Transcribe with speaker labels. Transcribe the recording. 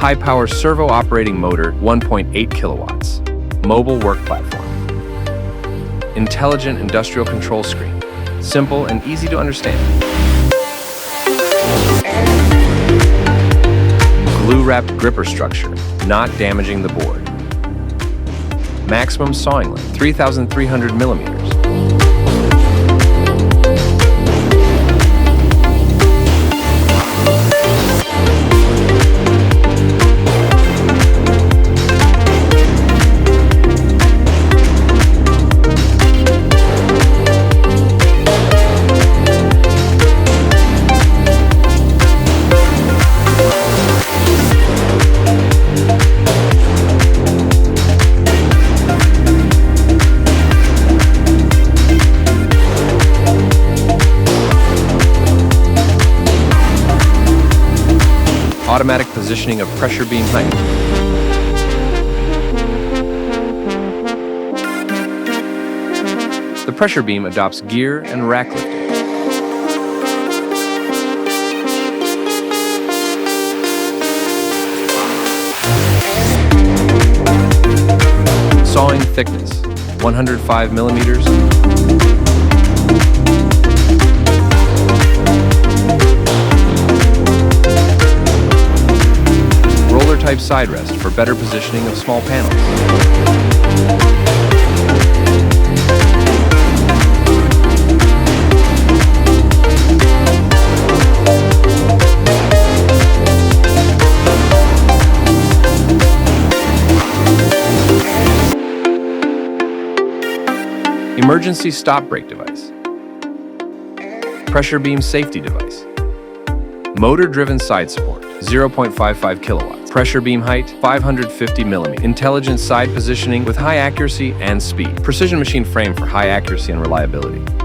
Speaker 1: High-power servo operating motor, 1.8 kilowatts. Mobile work platform. Intelligent industrial control screen. Simple and easy to understand. Glue-wrapped gripper structure, not damaging the board. Maximum sawing length, 3,300 millimeters. Automatic positioning of pressure beam height. The pressure beam adopts gear and rack lifting. Sawing thickness, 105 millimeters. Type side rest for better positioning of small panels. Emergency stop brake device. Pressure beam safety device. Motor-driven side support, 0.55 kilowatts. Pressure beam height, 550 millimeters. Intelligent side positioning with high accuracy and speed. Precision machine frame for high accuracy and reliability.